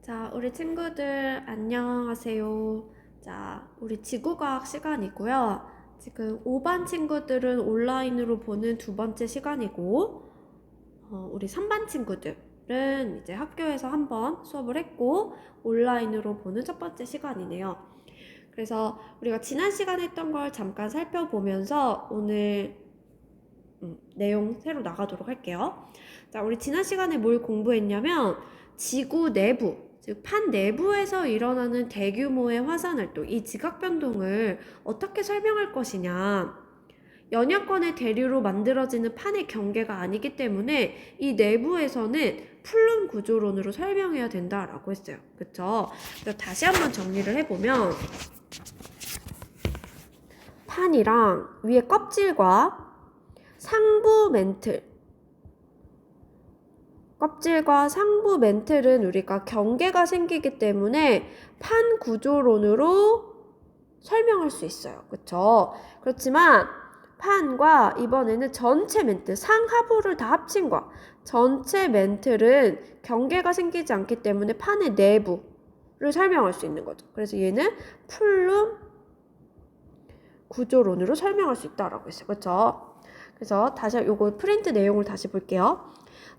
자, 우리 친구들 안녕하세요. 자, 우리 지구과학 시간이고요. 지금 5반 친구들은 온라인으로 보는 두 번째 시간이고, 우리 3반 친구들은 이제 학교에서 한번 수업을 했고, 온라인으로 보는 첫 번째 시간이네요. 그래서 우리가 지난 시간에 했던 걸 잠깐 살펴보면서 오늘 내용 새로 나가도록 할게요. 자, 우리 지난 시간에 뭘 공부했냐면 지구 내부, 즉 판 내부에서 일어나는 대규모의 화산 활동, 이 지각 변동을 어떻게 설명할 것이냐. 연약권의 대류로 만들어지는 판의 경계가 아니기 때문에 이 내부에서는 플룸 구조론으로 설명해야 된다라고 했어요. 그쵸? 그래서 다시 한번 정리를 해보면 판이랑 위에 껍질과 상부 멘틀, 껍질과 상부 멘틀은 우리가 경계가 생기기 때문에 판 구조론으로 설명할 수 있어요. 그쵸? 그렇지만 판과 이번에는 전체 멘틀, 상하부를 다 합친 거. 전체 멘틀은 경계가 생기지 않기 때문에 판의 내부를 설명할 수 있는 거죠. 그래서 얘는 플룸 구조론으로 설명할 수 있다라고 했어요. 그쵸? 그래서 다시 요거 프린트 내용을 다시 볼게요.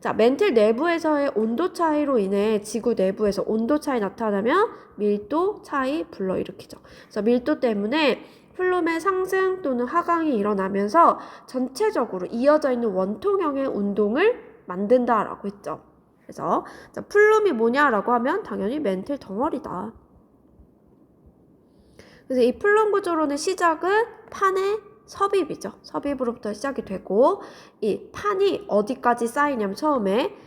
자, 멘틀 내부에서의 온도 차이로 인해 지구 내부에서 온도 차이 나타나면 밀도 차이 불러일으키죠. 그래서 밀도 때문에 플룸의 상승 또는 하강이 일어나면서 전체적으로 이어져 있는 원통형의 운동을 만든다라고 했죠. 그래서 자, 플룸이 뭐냐라고 하면 당연히 멘틀 덩어리다. 그래서 이 플룸 구조론의 시작은 판의 섭입이죠. 섭입으로부터 시작이 되고 이 판이 어디까지 쌓이냐면 처음에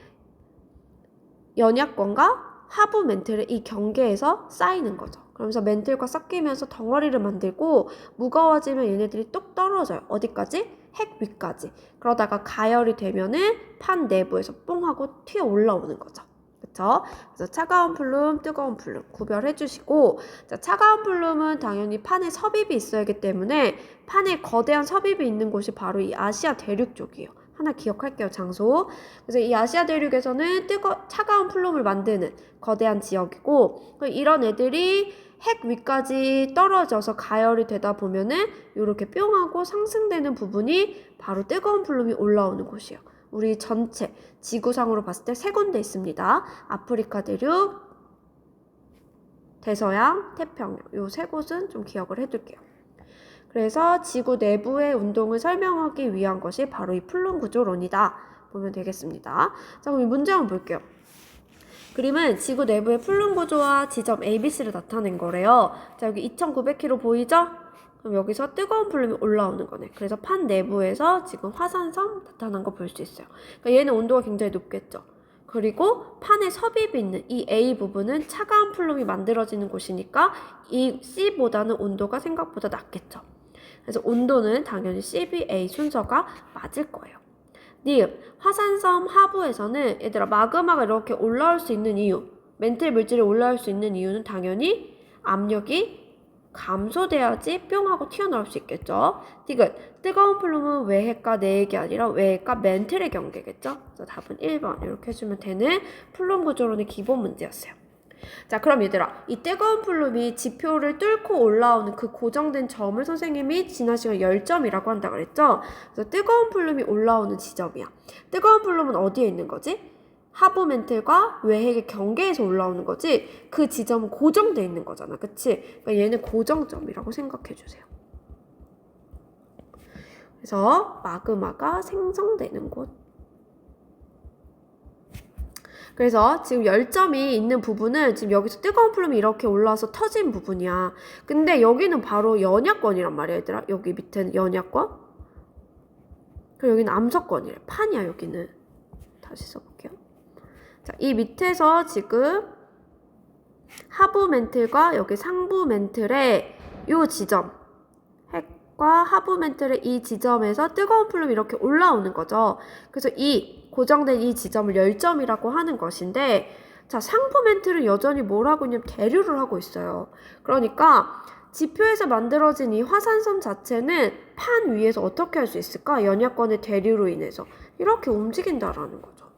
연약권과 하부 멘틀의 이 경계에서 쌓이는 거죠. 그러면서 멘틀과 섞이면서 덩어리를 만들고 무거워지면 얘네들이 뚝 떨어져요. 어디까지? 핵 위까지. 그러다가 가열이 되면은 판 내부에서 뽕 하고 튀어 올라오는 거죠. 그쵸? 그래서 차가운 플룸, 뜨거운 플룸 구별해 주시고, 자, 차가운 플룸은 당연히 판에 섭입이 있어야 하기 때문에 판에 거대한 섭입이 있는 곳이 바로 이 아시아 대륙 쪽이에요. 하나 기억할게요, 장소. 그래서 이 아시아 대륙에서는 차가운 플룸을 만드는 거대한 지역이고, 이런 애들이 핵 위까지 떨어져서 가열이 되다 보면은 이렇게 뿅 하고 상승되는 부분이 바로 뜨거운 플룸이 올라오는 곳이에요. 우리 전체 지구상으로 봤을 때 3군데 있습니다. 아프리카 대륙, 대서양, 태평양. 요 3곳은 좀 기억을 해둘게요. 그래서 지구 내부의 운동을 설명하기 위한 것이 바로 이 플룸 구조론이다. 보면 되겠습니다. 자, 그럼 이 문제 한번 볼게요. 그림은 지구 내부의 플룸 구조와 지점 ABC를 나타낸 거래요. 자, 여기 2900km 보이죠? 그럼 여기서 뜨거운 플룸이 올라오는 거네. 그래서 판 내부에서 지금 화산성 나타난 거 볼 수 있어요. 그러니까 얘는 온도가 굉장히 높겠죠. 그리고 판에 섭입이 있는 이 A 부분은 차가운 플룸이 만들어지는 곳이니까 이 C보다는 온도가 생각보다 낮겠죠. 그래서 온도는 당연히 CBA 순서가 맞을 거예요. 니은, 화산섬 하부에서는 얘들아 마그마가 이렇게 올라올 수 있는 이유, 멘틀 물질이 올라올 수 있는 이유는 당연히 압력이 감소돼야지 뿅 하고 튀어나올 수 있겠죠. 디귿, 뜨거운 플룸은 외핵과 내핵이 아니라 외핵과 멘틀의 경계겠죠. 그래서 답은 1번 이렇게 해주면 되는 플룸 구조론의 기본 문제였어요. 자, 그럼 얘들아, 이 뜨거운 플룸이 지표를 뚫고 올라오는 그 고정된 점을 선생님이 지난 시간 열점이라고 한다 그랬죠? 그래서 뜨거운 플룸이 올라오는 지점이야. 뜨거운 플룸은 어디에 있는 거지? 하부 멘틀과 외핵의 경계에서 올라오는 거지. 그 지점은 고정돼 있는 거잖아. 그치? 그러니까 얘는 고정점이라고 생각해 주세요. 그래서 마그마가 생성되는 곳. 그래서 지금 열점이 있는 부분은 지금 여기서 뜨거운 플룸이 이렇게 올라와서 터진 부분이야. 근데 여기는 바로 연약권이란 말이야, 얘들아. 여기 밑에는 연약권. 그리고 여기는 암석권이래. 판이야, 여기는. 다시 써볼게요. 자, 이 밑에서 지금 하부 멘틀과 여기 상부 멘틀의 이 지점, 핵과 하부 멘틀의 이 지점에서 뜨거운 플룸이 이렇게 올라오는 거죠. 그래서 이 고정된 이 지점을 열점이라고 하는 것인데, 자, 상부 멘틀은 여전히 뭘 하고 있냐면 대류를 하고 있어요. 그러니까 지표에서 만들어진 이 화산섬 자체는 판 위에서 어떻게 할 수 있을까? 연약권의 대류로 인해서 이렇게 움직인다라는 거죠.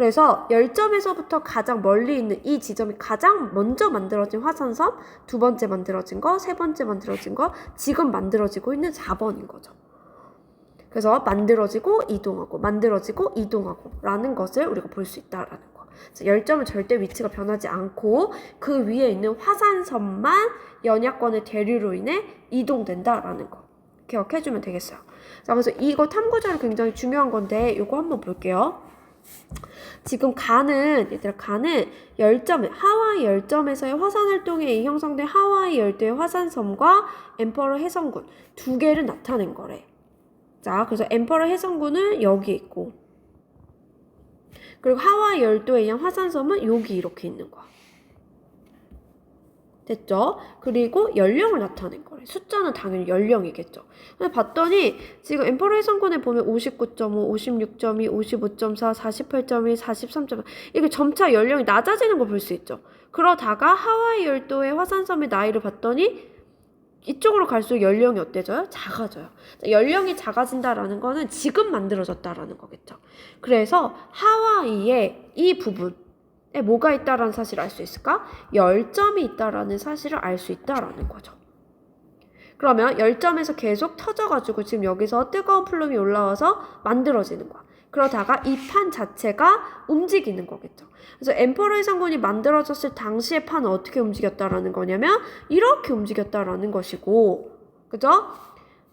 그래서 열점에서부터 가장 멀리 있는 이 지점이 가장 먼저 만들어진 화산섬, 두 번째 만들어진 거, 세 번째 만들어진 거, 지금 만들어지고 있는 4번인 거죠. 그래서 만들어지고 이동하고 만들어지고 이동하고 라는 것을 우리가 볼 수 있다라는 거. 열점은 절대 위치가 변하지 않고 그 위에 있는 화산섬만 연약권의 대류로 인해 이동된다라는 거. 기억해주면 되겠어요. 자, 그래서 이거 탐구자료 굉장히 중요한 건데 이거 한번 볼게요. 지금 얘들아 가는 열점, 하와이 열점에서의 화산활동에 의해 형성된 하와이 열도의 화산섬과 엠퍼러 해성군 두 개를 나타낸 거래. 자, 그래서 엠퍼러 해성군은 여기 있고, 그리고 하와이 열도에 의한 화산섬은 여기 이렇게 있는 거야. 됐죠? 그리고 연령을 나타낸 거래. 숫자는 당연히 연령이겠죠. 근데 봤더니 지금 엠퍼러 해성군에 보면 59.5, 56.2, 55.4, 48.1, 43.4 이게 점차 연령이 낮아지는 걸 볼 수 있죠. 그러다가 하와이 열도의 화산섬의 나이를 봤더니 이쪽으로 갈수록 연령이 어때져요? 작아져요. 연령이 작아진다라는 거는 지금 만들어졌다라는 거겠죠. 그래서 하와이의 이 부분에 뭐가 있다라는 사실을 알 수 있을까? 열점이 있다라는 사실을 알 수 있다라는 거죠. 그러면 열점에서 계속 터져가지고 지금 여기서 뜨거운 플룸이 올라와서 만들어지는 거야. 그러다가 이 판 자체가 움직이는 거겠죠. 그래서 엠퍼러 해상군이 만들어졌을 당시의 판은 어떻게 움직였다라는 거냐면 이렇게 움직였다라는 것이고, 그죠?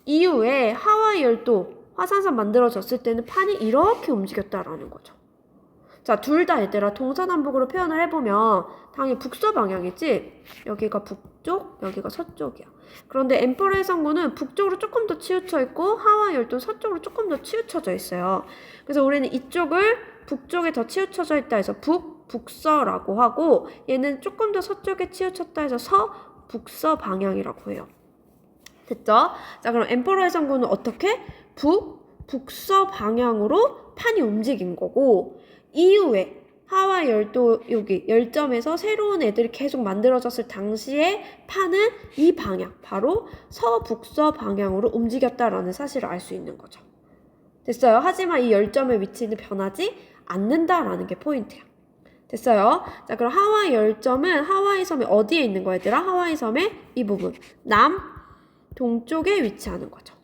이후에 하와이 열도 화산섬 만들어졌을 때는 판이 이렇게 움직였다라는 거죠. 자, 둘 다 얘들아 동서남북으로 표현을 해보면 당연히 북서 방향이지, 여기가 북쪽, 여기가 서쪽이야. 그런데 엠퍼러 해상군은 북쪽으로 조금 더 치우쳐 있고 하와이 열도는 서쪽으로 조금 더 치우쳐져 있어요. 그래서 우리는 이쪽을 북쪽에 더 치우쳐져 있다 해서 북서라고 하고, 얘는 조금 더 서쪽에 치우쳤다 해서 북서 방향이라고 해요. 됐죠? 자, 그럼 엠퍼러 해상군은 어떻게? 북서 방향으로 판이 움직인 거고, 이후에 하와이 열도 여기 열점에서 새로운 애들이 계속 만들어졌을 당시에 판은 이 방향, 바로 서북서 방향으로 움직였다라는 사실을 알 수 있는 거죠. 됐어요? 하지만 이 열점의 위치는 변하지 않는다라는 게 포인트야. 됐어요? 자, 그럼 하와이 열점은 하와이 섬이 어디에 있는 거야, 얘들아? 하와이 섬의 이 부분, 동쪽에 위치하는 거죠.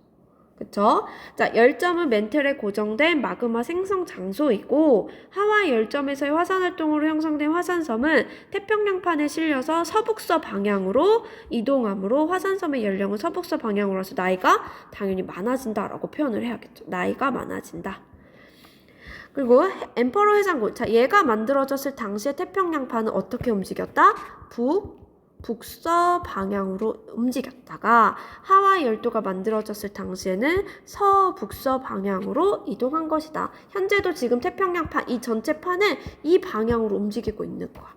그쵸? 자, 열점은 멘틀에 고정된 마그마 생성 장소이고, 하와이 열점에서의 화산활동으로 형성된 화산섬은 태평양판에 실려서 서북서 방향으로 이동하므로 화산섬의 연령은 서북서 방향으로 해서 나이가 당연히 많아진다라고 표현을 해야겠죠. 나이가 많아진다. 그리고 엠퍼러 해상군, 자, 얘가 만들어졌을 당시에 태평양판은 어떻게 움직였다? 북서 방향으로 움직였다가 하와이 열도가 만들어졌을 당시에는 서북서 방향으로 이동한 것이다. 현재도 지금 태평양판 이 전체 판은 이 방향으로 움직이고 있는 거야.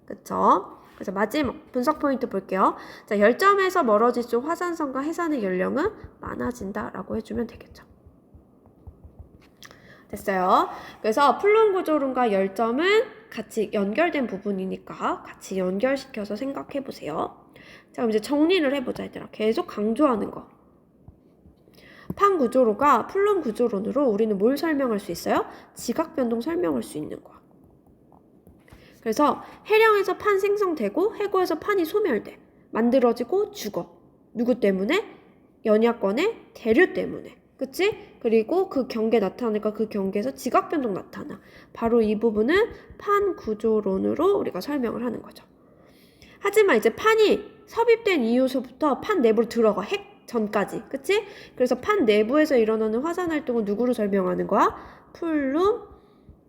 그쵸? 그래서 마지막 분석 포인트 볼게요. 자, 열점에서 멀어질수록 화산섬과 해산의 연령은 많아진다라고 해주면 되겠죠. 됐어요. 그래서 플룸 구조론과 열점은 같이 연결된 부분이니까 같이 연결시켜서 생각해 보세요. 자, 그럼 이제 정리를 해보자, 얘들아. 계속 강조하는 거. 판 구조로가 플룸 구조론으로 우리는 뭘 설명할 수 있어요? 지각 변동 설명할 수 있는 거야. 그래서 해령에서 판 생성되고 해고에서 판이 소멸돼. 만들어지고 죽어. 누구 때문에? 연약권의 대류 때문에. 그치? 그리고 그 경계 나타나니까 그 경계에서 지각 변동 나타나. 바로 이 부분은 판 구조론으로 우리가 설명을 하는 거죠. 하지만 이제 판이 섭입된 이후서부터 판 내부로 들어가. 핵 전까지. 그치? 그래서 판 내부에서 일어나는 화산 활동은 누구로 설명하는 거야? 플룸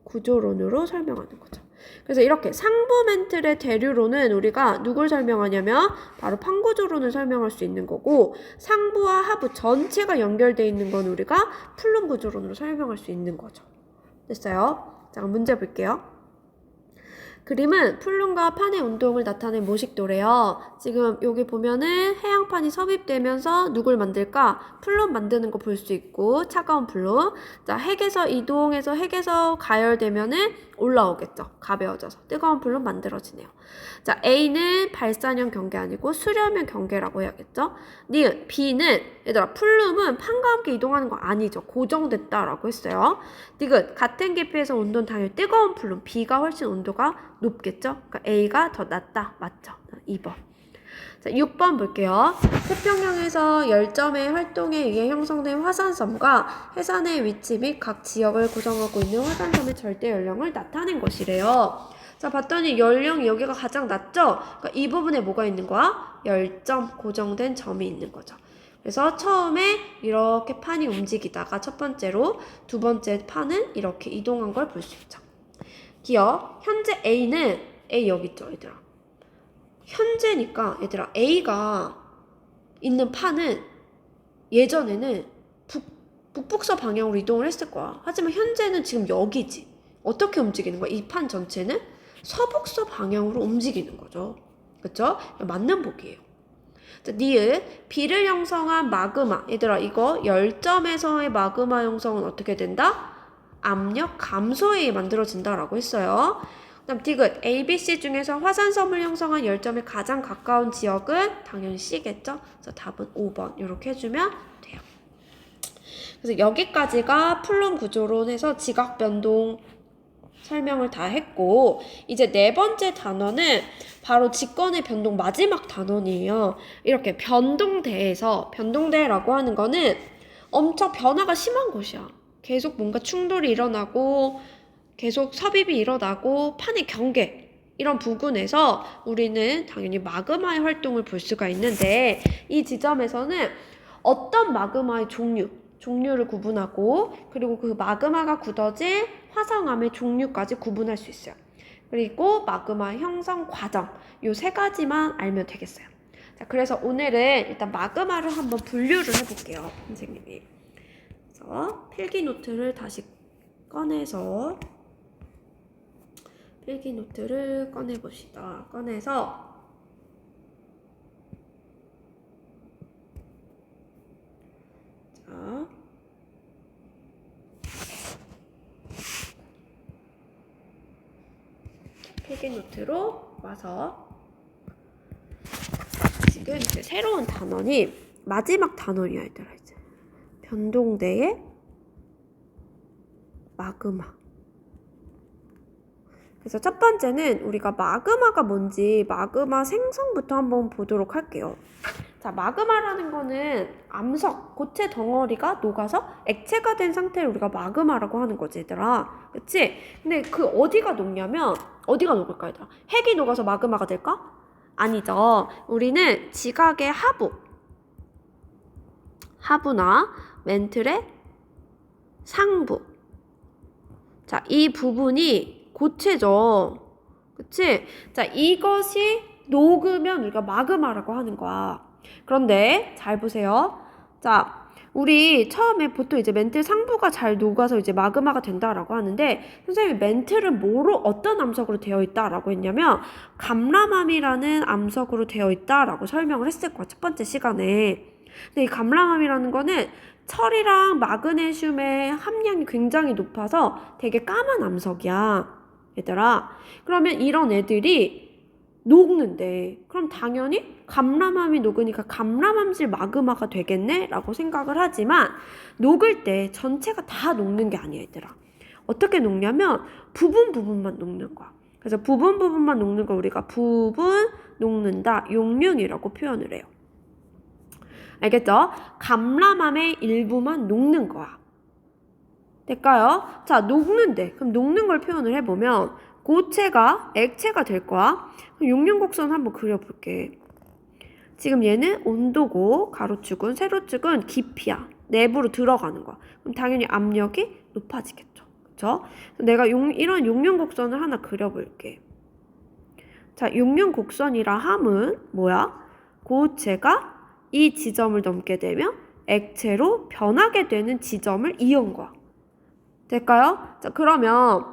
구조론으로 설명하는 거죠. 그래서 이렇게 상부 멘틀의 대류론은 우리가 누굴 설명하냐면 바로 판 구조론을 설명할 수 있는 거고, 상부와 하부 전체가 연결되어 있는 건 우리가 플룸 구조론으로 설명할 수 있는 거죠. 됐어요? 자, 그럼 문제 볼게요. 그림은 플룸과 판의 운동을 나타낸 모식도래요. 지금 여기 보면은 해양판이 섭입되면서 누굴 만들까? 플룸 만드는 거 볼 수 있고, 차가운 플룸. 자, 핵에서 이동해서 핵에서 가열되면은 올라오겠죠. 가벼워져서 뜨거운 플룸 만들어지네요. 자, A는 발산형 경계 아니고 수렴형 경계라고 해야겠죠. 니은, B는 얘들아 플룸은 판과 함께 이동하는 거 아니죠. 고정됐다라고 했어요. 디귿, 같은 깊이에서 온도는 당연히 뜨거운 플룸, B가 훨씬 온도가 높겠죠. 그러니까 A가 더 낮다. 맞죠? 2번. 자, 6번 볼게요. 태평양에서 열점의 활동에 의해 형성된 화산섬과 해산의 위치 및 각 지역을 구성하고 있는 화산섬의 절대 연령을 나타낸 것이래요. 자, 봤더니 연령이 여기가 가장 낮죠? 그러니까 이 부분에 뭐가 있는 거야? 열점, 고정된 점이 있는 거죠. 그래서 처음에 이렇게 판이 움직이다가 첫 번째로, 두 번째 판은 이렇게 이동한 걸 볼 수 있죠. 기억, 현재 A는, A 여기 있죠, 얘들아. 현재니까 얘들아 A가 있는 판은 예전에는 북북서 방향으로 이동을 했을 거야. 하지만 현재는 지금 여기지. 어떻게 움직이는 거야? 이 판 전체는 서북서 방향으로 움직이는 거죠. 그쵸? 맞는 복이에요. 자, 니은, B를 형성한 마그마. 얘들아 이거 열점에서의 마그마 형성은 어떻게 된다? 압력 감소에 의해 만들어진다라고 했어요. 그다음 디귿, ABC 중에서 화산섬을 형성한 열점에 가장 가까운 지역은 당연히 C겠죠? 그래서 답은 5번 이렇게 해주면 돼요. 그래서 여기까지가 플룸 구조론에서 지각 변동 설명을 다 했고, 이제 네 번째 단원은 바로 직권의 변동 마지막 단원이에요. 이렇게 변동대에서, 변동대라고 하는 거는 엄청 변화가 심한 곳이야. 계속 뭔가 충돌이 일어나고 계속 섭입이 일어나고 판의 경계 이런 부분에서 우리는 당연히 마그마의 활동을 볼 수가 있는데, 이 지점에서는 어떤 마그마의 종류를 구분하고, 그리고 그 마그마가 굳어질 화성암의 종류까지 구분할 수 있어요. 그리고 마그마 형성 과정, 요 세 가지만 알면 되겠어요. 자, 그래서 오늘은 일단 마그마를 한번 분류를 해볼게요, 선생님이. 그래서 필기 노트를 다시 꺼내서 필기 노트를 꺼내봅시다. 꺼내서 자, 필기 노트로 와서 지금 이제 새로운 단원이 마지막 단원이야, 얘들아. 이제 변동대의 마그마. 그래서 첫 번째는 우리가 마그마가 뭔지 마그마 생성부터 한번 보도록 할게요. 자, 마그마라는 거는 암석, 고체 덩어리가 녹아서 액체가 된 상태를 우리가 마그마라고 하는 거지, 얘들아. 그치? 근데 그 어디가 녹냐면, 어디가 녹을까, 얘들아? 핵이 녹아서 마그마가 될까? 아니죠. 우리는 지각의 하부나 멘틀의 상부. 자, 이 부분이 고체죠. 그치? 자, 이것이 녹으면 우리가 마그마라고 하는 거야. 그런데 잘 보세요. 자, 우리 처음에 보통 이제 멘틀 상부가 잘 녹아서 이제 마그마가 된다라고 하는데, 선생님이 멘틀은 뭐로, 어떤 암석으로 되어 있다라고 했냐면 감람암이라는 암석으로 되어 있다라고 설명을 했을 거야, 첫 번째 시간에. 근데 이 감람암이라는 거는 철이랑 마그네슘의 함량이 굉장히 높아서 되게 까만 암석이야, 얘들아. 그러면 이런 애들이 녹는데, 그럼 당연히 감람암이 녹으니까 감람암질 마그마가 되겠네? 라고 생각을 하지만, 녹을 때 전체가 다 녹는 게 아니야, 얘들아. 어떻게 녹냐면 부분만 녹는 거야. 그래서 부분만 녹는 걸 우리가 부분 녹는다, 용융이라고 표현을 해요. 알겠죠? 감람암의 일부만 녹는 거야. 될까요? 자, 녹는데, 그럼 녹는 걸 표현을 해보면 고체가 액체가 될 거야. 그럼 용융곡선 한번 그려볼게. 지금 얘는 온도고, 가로축은, 세로축은 깊이야. 내부로 들어가는 거야. 그럼 당연히 압력이 높아지겠죠. 그쵸? 내가 이런 용융곡선을 하나 그려볼게. 자, 용융곡선이라 함은 뭐야? 고체가 이 지점을 넘게 되면 액체로 변하게 되는 지점을 이은 거야. 될까요? 자, 그러면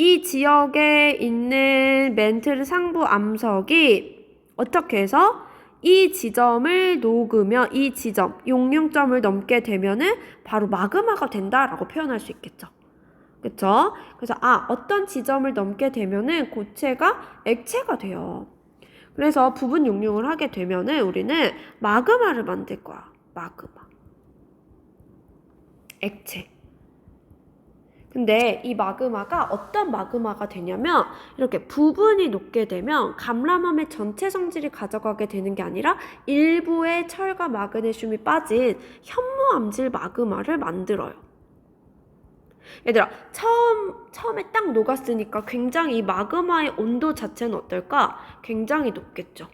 이 지역에 있는 멘틀 상부 암석이 어떻게 해서 이 지점을 녹으면 이 지점, 용융점을 넘게 되면은 바로 마그마가 된다라고 표현할 수 있겠죠. 그쵸? 그래서 어떤 지점을 넘게 되면은 고체가 액체가 돼요. 그래서 부분 용융을 하게 되면은 우리는 마그마를 만들 거야. 마그마. 액체. 근데 이 마그마가 어떤 마그마가 되냐면 이렇게 부분이 녹게 되면 감람암의 전체 성질이 가져가게 되는 게 아니라 일부의 철과 마그네슘이 빠진 현무암질 마그마를 만들어요. 얘들아, 처음에 딱 녹았으니까 굉장히 이 마그마의 온도 자체는 어떨까? 굉장히 높겠죠.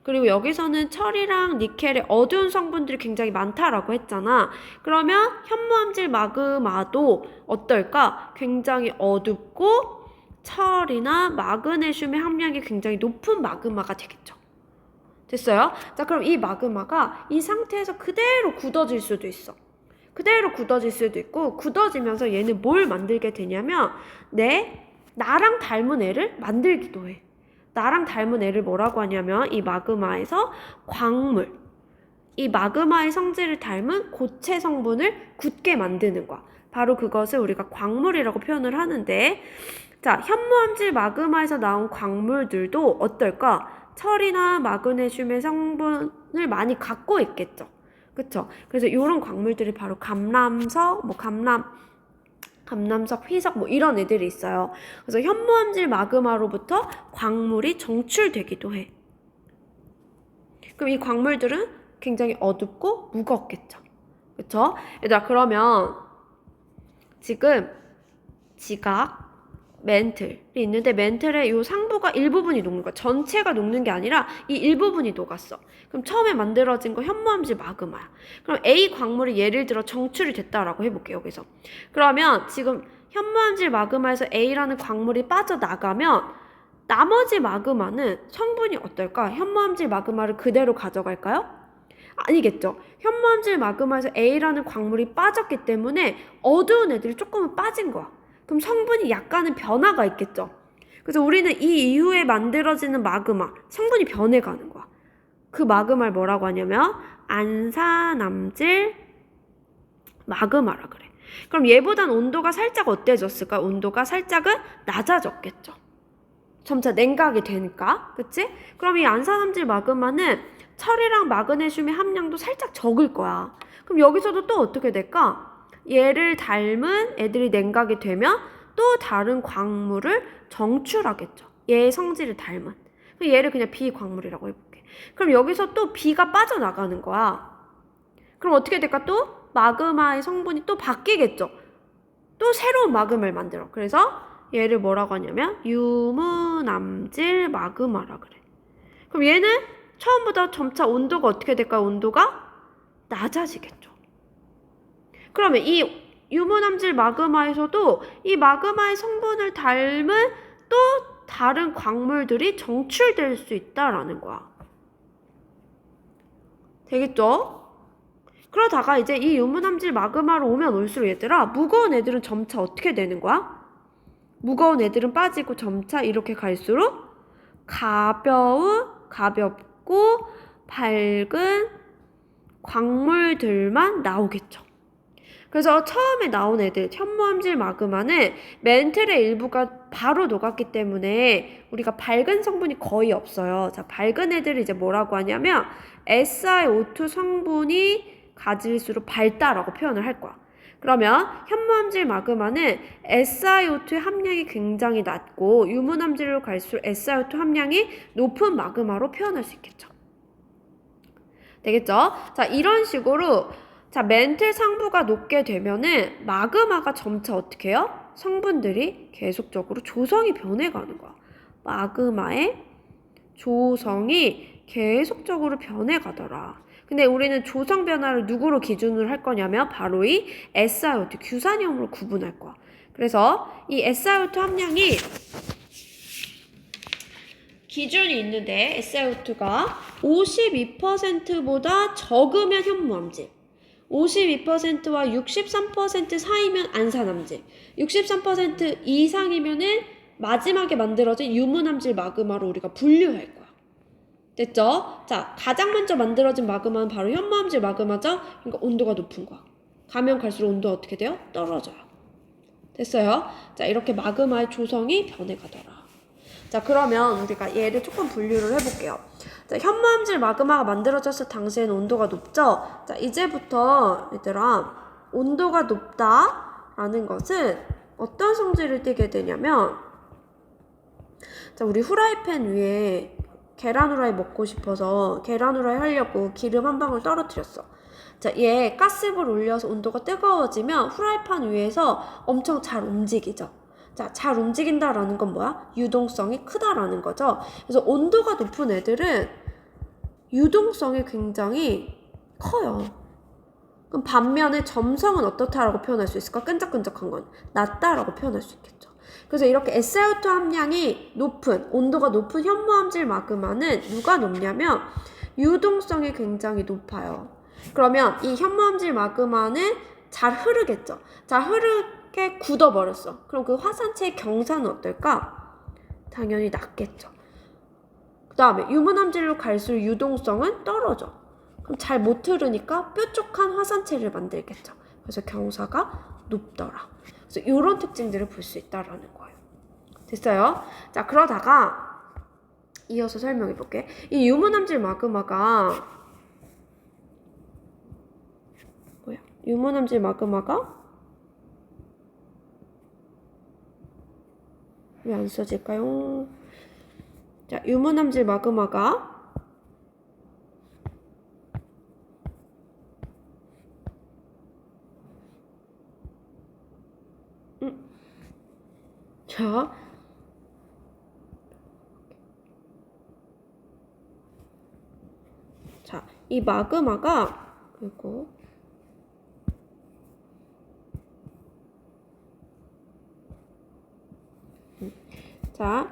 그리고 여기서는 철이랑 니켈의 어두운 성분들이 굉장히 많다라고 했잖아. 그러면 현무암질 마그마도 어떨까? 굉장히 어둡고 철이나 마그네슘의 함량이 굉장히 높은 마그마가 되겠죠. 됐어요? 자, 그럼 이 마그마가 이 상태에서 그대로 굳어질 수도 있어. 그대로 굳어질 수도 있고 굳어지면서 얘는 뭘 만들게 되냐면 나랑 닮은 애를 만들기도 해. 나랑 닮은 애를 뭐라고 하냐면 이 마그마에서 광물, 이 마그마의 성질을 닮은 고체 성분을 굳게 만드는 거야. 바로 그것을 우리가 광물이라고 표현을 하는데, 자, 현무암질 마그마에서 나온 광물들도 어떨까? 철이나 마그네슘의 성분을 많이 갖고 있겠죠. 그쵸? 그래서 이런 광물들이 바로 감람석, 감남석, 휘석 이런 애들이 있어요. 그래서 현무암질 마그마로부터 광물이 정출되기도 해. 그럼 이 광물들은 굉장히 어둡고 무겁겠죠. 그쵸? 얘들아, 그러면 지금 지각, 멘틀이 있는데 멘틀의 이 상부가 일부분이 녹는 거야. 전체가 녹는 게 아니라 이 일부분이 녹았어. 그럼 처음에 만들어진 거 현무암질 마그마야. 그럼 A 광물이 예를 들어 정출이 됐다라고 해볼게요. 여기서. 그러면 지금 현무암질 마그마에서 A라는 광물이 빠져나가면 나머지 마그마는 성분이 어떨까? 현무암질 마그마를 그대로 가져갈까요? 아니겠죠. 현무암질 마그마에서 A라는 광물이 빠졌기 때문에 어두운 애들이 조금은 빠진 거야. 그럼 성분이 약간은 변화가 있겠죠. 그래서 우리는 이 이후에 만들어지는 마그마, 성분이 변해가는 거야. 그 마그마를 뭐라고 하냐면 안산암질 마그마라 그래. 그럼 얘보단 온도가 살짝 어때졌을까? 온도가 살짝은 낮아졌겠죠. 점차 냉각이 되니까. 그치? 그럼 이 안산암질 마그마는 철이랑 마그네슘의 함량도 살짝 적을 거야. 그럼 여기서도 또 어떻게 될까? 얘를 닮은 애들이 냉각이 되면 또 다른 광물을 정출하겠죠. 얘의 성질을 닮은. 얘를 그냥 비광물이라고 해볼게. 그럼 여기서 또 B가 빠져나가는 거야. 그럼 어떻게 될까? 또 마그마의 성분이 또 바뀌겠죠. 또 새로운 마그마를 만들어. 그래서 얘를 뭐라고 하냐면 유문암질 마그마라 그래. 그럼 얘는 처음보다 점차 온도가 어떻게 될까요? 온도가 낮아지겠죠. 그러면 이 유문암질 마그마에서도 이 마그마의 성분을 닮은 또 다른 광물들이 정출될 수 있다라는 거야. 되겠죠? 그러다가 이제 이 유문암질 마그마로 오면 올수록 얘들아, 무거운 애들은 점차 어떻게 되는 거야? 무거운 애들은 빠지고 점차 이렇게 갈수록 가볍고 밝은 광물들만 나오겠죠. 그래서 처음에 나온 애들, 현무암질 마그마는 멘틀의 일부가 바로 녹았기 때문에 우리가 밝은 성분이 거의 없어요. 자, 밝은 애들을 이제 뭐라고 하냐면 SiO2 성분이 가질수록 밝다라고 표현을 할 거야. 그러면 현무암질 마그마는 SiO2의 함량이 굉장히 낮고 유문암질로 갈수록 SiO2 함량이 높은 마그마로 표현할 수 있겠죠. 되겠죠? 자, 이런 식으로 자, 멘틀 상부가 녹게 되면은 마그마가 점차 어떻게 해요? 성분들이 계속적으로 조성이 변해가는 거야. 마그마의 조성이 계속적으로 변해가더라. 근데 우리는 조성 변화를 누구로 기준으로 할 거냐면 바로 이 SiO2, 규산염으로 구분할 거야. 그래서 이 SiO2 함량이 기준이 있는데 SiO2가 52%보다 적으면 현무암질, 52%와 63% 사이면 안산암질, 63% 이상이면은 마지막에 만들어진 유문함질 마그마로 우리가 분류할 거야. 됐죠? 자, 가장 먼저 만들어진 마그마는 바로 현무암질 마그마죠? 그러니까 온도가 높은 거야. 가면 갈수록 온도가 어떻게 돼요? 떨어져요. 됐어요? 자, 이렇게 마그마의 조성이 변해가더라. 자, 그러면 우리가 얘를 조금 분류를 해볼게요. 자, 현무암질 마그마가 만들어졌을 당시에는 온도가 높죠? 자, 이제부터 얘들아, 온도가 높다라는 것은 어떤 성질을 띠게 되냐면, 자, 우리 후라이팬 위에 계란 후라이 먹고 싶어서 계란 후라이 하려고 기름 한 방울 떨어뜨렸어. 자, 얘 가스불 올려서 온도가 뜨거워지면 후라이팬 위에서 엄청 잘 움직이죠. 자, 잘 움직인다라는 건 뭐야? 유동성이 크다라는 거죠. 그래서 온도가 높은 애들은 유동성이 굉장히 커요. 그럼 반면에 점성은 어떻다라고 표현할 수 있을까? 끈적끈적한 건 낮다라고 표현할 수 있겠죠. 그래서 이렇게 SiO2 함량이 높은, 온도가 높은 현무암질 마그마는 누가 높냐면 유동성이 굉장히 높아요. 그러면 이 현무암질 마그마는 잘 흐르겠죠. 잘 흐르게 굳어버렸어. 그럼 그 화산체의 경사는 어떨까? 당연히 낮겠죠. 그 다음에 유문암질로 갈수록 유동성은 떨어져. 그럼 잘 못 흐르니까 뾰족한 화산체를 만들겠죠. 그래서 경사가 높더라. 그래서 이런 특징들을 볼 수 있다라는 거예요. 됐어요? 자, 그러다가 이어서 설명해 볼게. 이 유문암질 마그마가 뭐야? 유문암질 마그마가 왜 안 써질까요? 자, 유문암질 마그마가 자, 이 마그마가 그리고 자,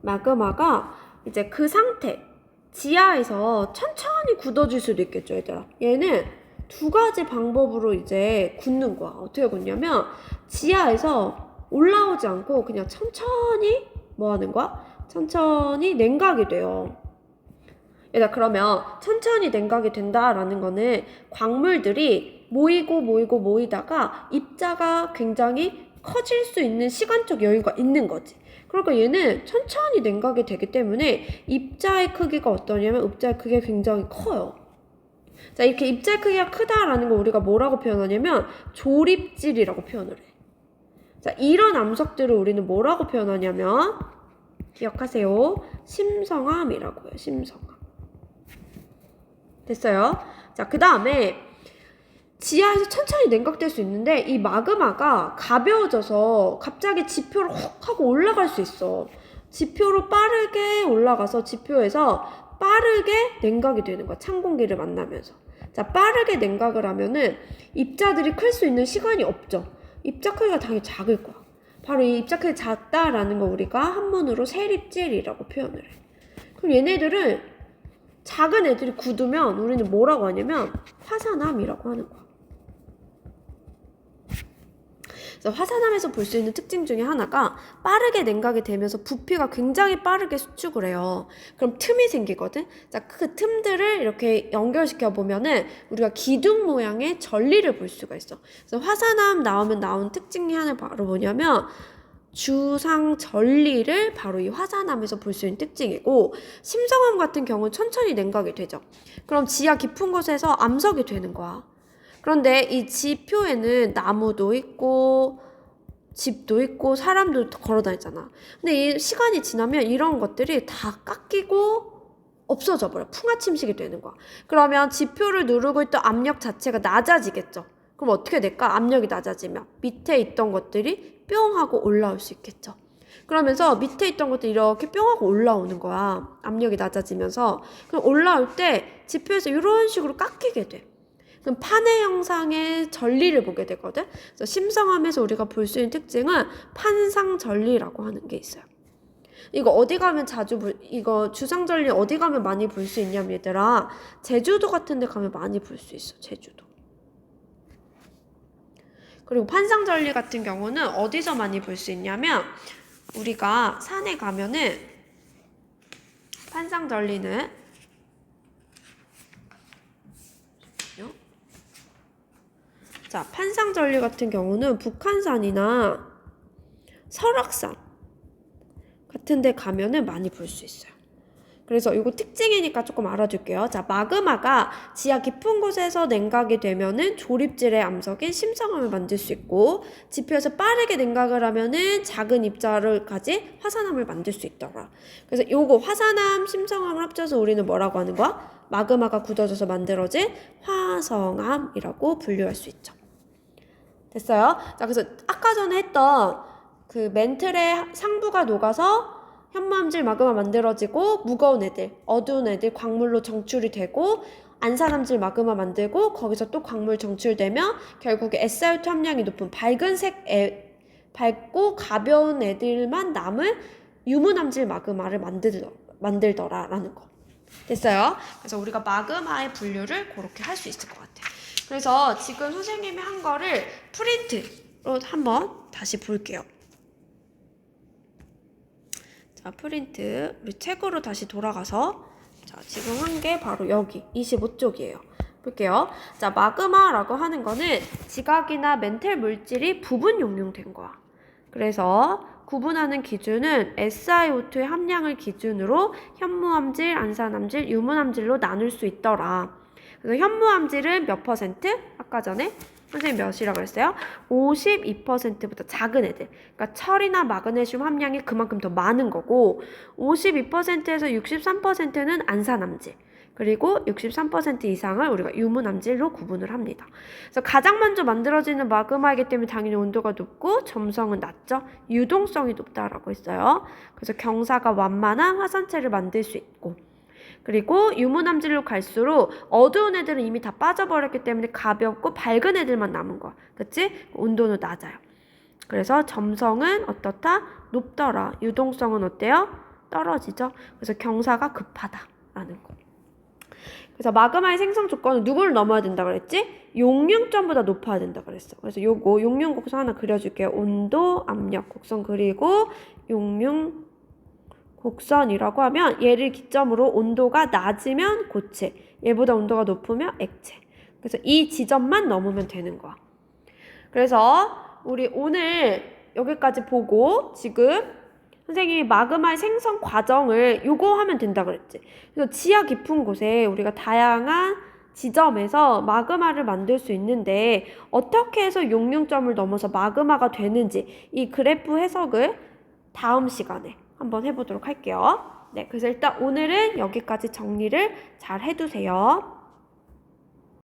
마그마가 이제 그 상태 지하에서 천천히 굳어질 수도 있겠죠, 얘들아. 얘는 두 가지 방법으로 이제 굳는 거야. 어떻게 굳냐면 지하에서 올라오지 않고 그냥 천천히 뭐 하는 거야? 천천히 냉각이 돼요. 얘들아, 그러면 천천히 냉각이 된다라는 거는 광물들이 모이다가 입자가 굉장히 커질 수 있는 시간적 여유가 있는 거지. 그러니까 얘는 천천히 냉각이 되기 때문에 입자의 크기가 어떠냐면 입자의 크기가 굉장히 커요. 자, 이렇게 입자의 크기가 크다라는 거 우리가 뭐라고 표현하냐면 조립질이라고 표현을 해. 자, 이런 암석들을 우리는 뭐라고 표현하냐면 기억하세요. 심성암이라고 해요. 심성암. 됐어요? 자, 그 다음에 지하에서 천천히 냉각될 수 있는데 이 마그마가 가벼워져서 갑자기 지표로 훅 하고 올라갈 수 있어. 지표로 빠르게 올라가서 지표에서 빠르게 냉각이 되는 거야. 찬 공기를 만나면서. 자, 빠르게 냉각을 하면은 입자들이 클 수 있는 시간이 없죠. 입자 크기가 당연히 작을 거야. 바로 이 입자 크기가 작다라는 거 우리가 한문으로 세립질이라고 표현을 해. 그럼 얘네들은 작은 애들이 굳으면 우리는 뭐라고 하냐면 화산암이라고 하는 거야. 그래서 화산암에서 볼 수 있는 특징 중에 하나가 빠르게 냉각이 되면서 부피가 굉장히 빠르게 수축을 해요. 그럼 틈이 생기거든. 자, 그 틈들을 이렇게 연결시켜 보면은 우리가 기둥 모양의 전리를 볼 수가 있어. 그래서 화산암 나오면 나온 특징이 하나 바로 뭐냐면 주상 전리를 바로 이 화산암에서 볼 수 있는 특징이고, 심성암 같은 경우는 천천히 냉각이 되죠. 그럼 지하 깊은 곳에서 암석이 되는 거야. 그런데 이 지표에는 나무도 있고 집도 있고 사람도 걸어 다니잖아. 근데 이 시간이 지나면 이런 것들이 다 깎이고 없어져 버려. 풍화침식이 되는 거야. 그러면 지표를 누르고 있던 압력 자체가 낮아지겠죠. 그럼 어떻게 될까? 압력이 낮아지면 밑에 있던 것들이 뿅 하고 올라올 수 있겠죠. 그러면서 밑에 있던 것들이 이렇게 뿅 하고 올라오는 거야. 압력이 낮아지면서. 그럼 올라올 때 지표에서 이런 식으로 깎이게 돼. 그럼 판의 형상의 전리를 보게 되거든. 그래서 심성암에서 우리가 볼 수 있는 특징은 판상전리라고 하는 게 있어요. 이거 어디 가면 이거 주상전리 어디 가면 많이 볼 수 있냐면 얘들아, 제주도 같은 데 가면 많이 볼 수 있어. 제주도. 그리고 판상전리 같은 경우는 어디서 많이 볼 수 있냐면 우리가 산에 가면은 판상전리는 자, 판상전리 같은 경우는 북한산이나 설악산 같은 데 가면은 많이 볼 수 있어요. 그래서 이거 특징이니까 조금 알아둘게요. 자, 마그마가 지하 깊은 곳에서 냉각이 되면은 조립질의 암석인 심성암을 만들 수 있고, 지표에서 빠르게 냉각을 하면은 작은 입자를 가진 화산암을 만들 수 있더라. 그래서 요거 화산암, 심성암을 합쳐서 우리는 뭐라고 하는 거야? 마그마가 굳어져서 만들어진 화성암이라고 분류할 수 있죠. 됐어요? 자, 그래서 아까 전에 했던 그 멘틀의 상부가 녹아서 현무암질 마그마 만들어지고 무거운 애들, 어두운 애들 광물로 정출이 되고 안산암질 마그마 만들고 거기서 또 광물 정출되면 결국에 SiO2 함량이 높은 밝고 가벼운 애들만 남은 유문암질 마그마를 만들더라라는 거. 됐어요? 그래서 우리가 마그마의 분류를 그렇게 할 수 있을 것 같아요. 그래서 지금 선생님이 한 거를 프린트로 한번 다시 볼게요. 자, 프린트. 우리 책으로 다시 돌아가서 자, 지금 한 게 바로 여기 25쪽이에요. 볼게요. 자, 마그마라고 하는 거는 지각이나 멘틀 물질이 부분 용융된 거야. 그래서 구분하는 기준은 SiO2의 함량을 기준으로 현무암질, 안산암질, 유문암질로 나눌 수 있더라. 그래서 현무암질은 몇 퍼센트? 아까 전에 선생님 몇이라고 했어요? 52%보다 작은 애들. 그러니까 철이나 마그네슘 함량이 그만큼 더 많은 거고 52%에서 63%는 안산암질. 그리고 63% 이상을 우리가 유문암질로 구분을 합니다. 그래서 가장 먼저 만들어지는 마그마이기 때문에 당연히 온도가 높고 점성은 낮죠. 유동성이 높다라고 했어요. 그래서 경사가 완만한 화산체를 만들 수 있고 그리고 유문암질로 갈수록 어두운 애들은 이미 다 빠져버렸기 때문에 가볍고 밝은 애들만 남은 거야. 그치? 온도는 낮아요. 그래서 점성은 어떻다? 높더라. 유동성은 어때요? 떨어지죠. 그래서 경사가 급하다라는 거. 그래서 마그마의 생성 조건은 누구를 넘어야 된다 그랬지? 용융점보다 높아야 된다 그랬어. 그래서 요거 용융 곡선 하나 그려줄게요. 온도, 압력 곡선 그리고 용융 곡선이라고 하면 얘를 기점으로 온도가 낮으면 고체, 얘보다 온도가 높으면 액체. 그래서 이 지점만 넘으면 되는 거야. 그래서 우리 오늘 여기까지 보고 지금 선생님이 마그마의 생성 과정을 요거 하면 된다 그랬지. 그래서 지하 깊은 곳에 우리가 다양한 지점에서 마그마를 만들 수 있는데 어떻게 해서 용융점을 넘어서 마그마가 되는지 이 그래프 해석을 다음 시간에 한번 해보도록 할게요. 네, 그래서 일단 오늘은 여기까지 정리를 잘 해두세요.